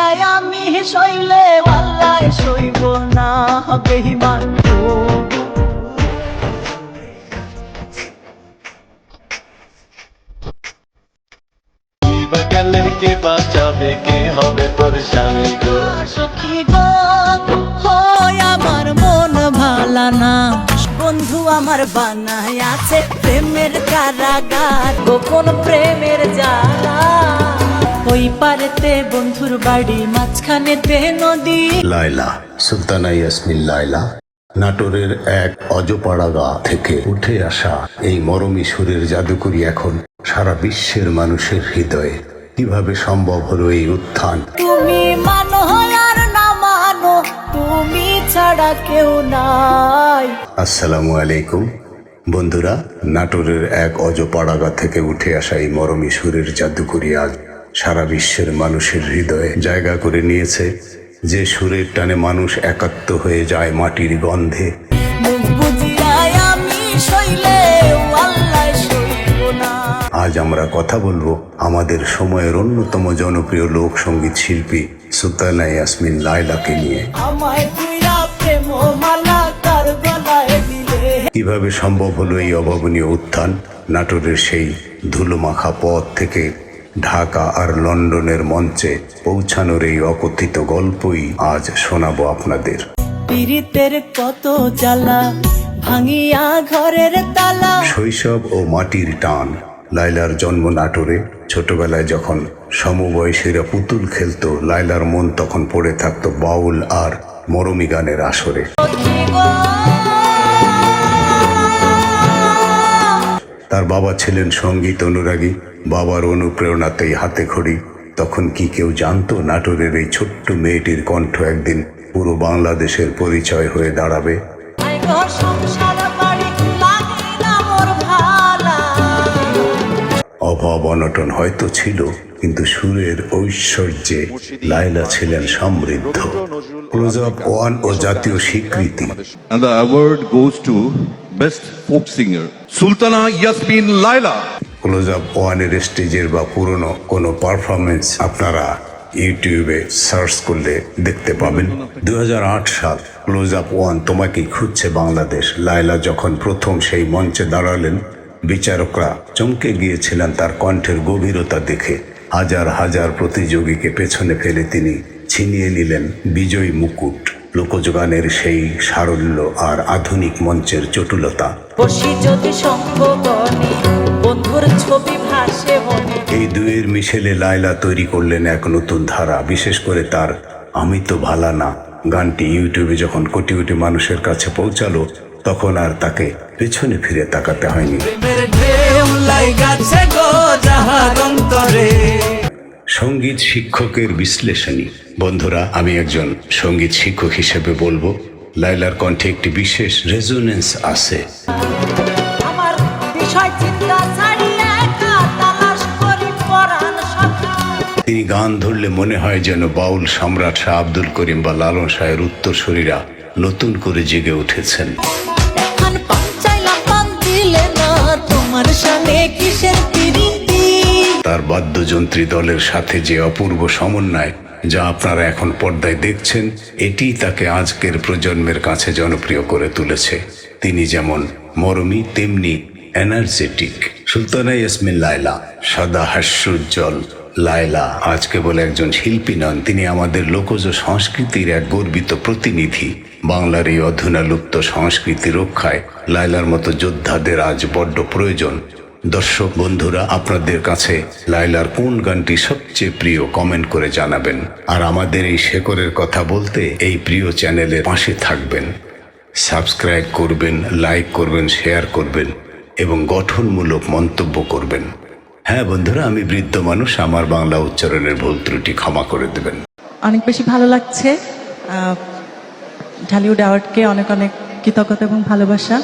বুঝিয়াই আমি সইলে আল্লাহ সইব না বেঈমান গেলে কে বাঁচাবে, কে হবে তোর স্বামী গো? সখী গো হয় আমার মন ভালা না, বন্ধু আমার বানায় আছে প্রেমের কারাগার, গোপন প্রেমের জ্বালা। ওই পারেতে বন্ধুর বাড়ি, মাঝখানেতে নদী। লায়লা, সুলতানা ইয়াসমিন লায়লা নাটোরের এক অজপাড়া গা থেকে উঠে আসা এই মরমী সুরের জাদুকরী এখন সারা বিশ্বের মানুষের হৃদয়ে। কিভাবে সম্ভব হলো এই উত্থান? তুমি মানো আর না মানো, তুমি ছাড়া কেউ নাই। আসসালামু আলাইকুম বন্ধুরা, নাটোরের এক অজপাড়াগা থেকে উঠে আসা এই মরমী সুরের জাদুকরী আজ সারা বিশ্বের মানুষের হৃদয়ে জায়গা করে নিয়েছে। যে সুরের টানে মানুষ একাত্ম হয়ে যায় মাটির গন্ধে। মুখ বুঝিয়াই আমি সইলে আল্লাহ সইব না। আজ আমরা কথা বলবো আমাদের সময়ের অন্যতম জনপ্রিয় লোক সঙ্গীত শিল্পী সুলতানা ইয়াসমিন লায়লাকে নিয়ে। আমায় তুইরা প্রেম মালা তার গলায় দিলে। কিভাবে সম্ভব হলো এই অভাবনীয় উত্থান? নাটোরের সেই ধুলোমাখা পথ থেকে ঢাকা আর লন্ডনের মঞ্চে পৌঁছানোর এই অকথিত গল্পই আজ শোনাবো আপনাদের। পীড়িতের কত জ্বালা, ভাঙিয়া ঘরের তালা। শৈশব ও মাটির টান। লায়লার জন্ম নাটোরে। ছোটবেলায় যখন সমবয়সীরা পুতুল খেলতো, লায়লার মন তখন পড়ে থাকতো বাউল আর মরমী গানের আসরে। তার বাবা ছিলেন সঙ্গীত অনুরাগী, বাবার অনুপ্রেরণাতেই হাতে খড়ি। তখন কি কেউ জানতো নাটোরের এই ছোট্ট মেয়েটির কণ্ঠ একদিন পুরো বাংলাদেশের পরিচয় হয়ে দাঁড়াবে? অভাব অনটন হয়তো ছিল, কিন্তু সুরের ঐশ্বর্যে লায়লা ছিলেন সমৃদ্ধ। ক্লোজ আপ ওয়ান ও জাতীয় স্বীকৃতি। And the award goes to Best Folk Singer, Sultana Yasmin Laila. Close up ওয়ানের স্টেজের বা পুরনো কোনো পারফরমেন্স আপনারা ইউটিউবে সার্চ করলে দেখতে পাবেন। 2008 সাল, ক্লোজ আপ ওয়ান তোমাকে খুঁজছে বাংলাদেশ। লায়লা যখন প্রথম সেই মঞ্চে দাঁড়ালেন, বিচারকরা চমকে গিয়েছিলেন তার কণ্ঠের গভীরতা দেখে। হাজার হাজার প্রতিযোগীকে পেছনে ফেলে তিনি ছিনিয়ে নিলেন বিজয়ী মুকুট। লোকযোগানের সেই সারল্য আর আধুনিক মঞ্চের চটুলতা। এই দুয়ের মিশেলে লায়লা তৈরি করলেন এক নতুন ধারা। বিশেষ করে তার আমি তো ভালা না গানটি ইউটিউবে যখন কোটি কোটি মানুষের কাছে পৌঁছালো, তখন আর তাকে পেছনে ফিরে তাকাতে হয়নি। সঙ্গীত শিক্ষকের বিশ্লেষণী। বন্ধুরা, আমি একজন সঙ্গীত শিক্ষক হিসেবে বলবো, লায়লার কণ্ঠে একটি বিশেষ রেজোনেন্স আছে। তিনি গান ধরলে মনে হয় যেন বাউল সম্রাট শাহ আব্দুল করিম বা লালন শাহের উত্তরসূরিরা নতুন করে জেগে উঠেছেন। তার বাদ্যযন্ত্রী দলের সাথে যে অপূর্ব সমন্বয় যা আপনারা এখন পর্দায় দেখছেন, এটি তাকে আজকের প্রজন্মের কাছে জনপ্রিয় করে তুলেছে। তিনি যেমন মরমী তেমনি এনার্জেটিক। সুলতানা ইয়াসমিন লায়লা, সদা হাস্যোজ্জ্বল লায়লা আজ কেবল একজন শিল্পী নন, তিনি আমাদের লোকজ সংস্কৃতির এক গর্বিত প্রতিনিধি। বাংলার এই অধুনালুপ্ত সংস্কৃতি রক্ষায় লায়লার মতো যোদ্ধাদের আজ বড্ড প্রয়োজন। দর্শক বন্ধুরা, আপনাদের কাছে লায়লার কোন গানটি সবচেয়ে প্রিয় কমেন্ট করে জানাবেন। আর আমাদের এই শেকরের কথা বলতে এই প্রিয় চ্যানেলের পাশে থাকবেন, সাবস্ক্রাইব করবেন, লাইক করবেন, শেয়ার করবেন এবং গঠনমূলক মন্তব্য করবেন। হ্যাঁ বন্ধুরা, আমি বৃদ্ধ মানুষ, আমার বাংলা উচ্চারণের ভুল ত্রুটি ক্ষমা করে দেবেন। অনেক বেশি ভালো লাগছে। ঢালিউড অ্যাওয়ার্ডকে অনেক অনেক কৃতজ্ঞতা এবং ভালোবাসা।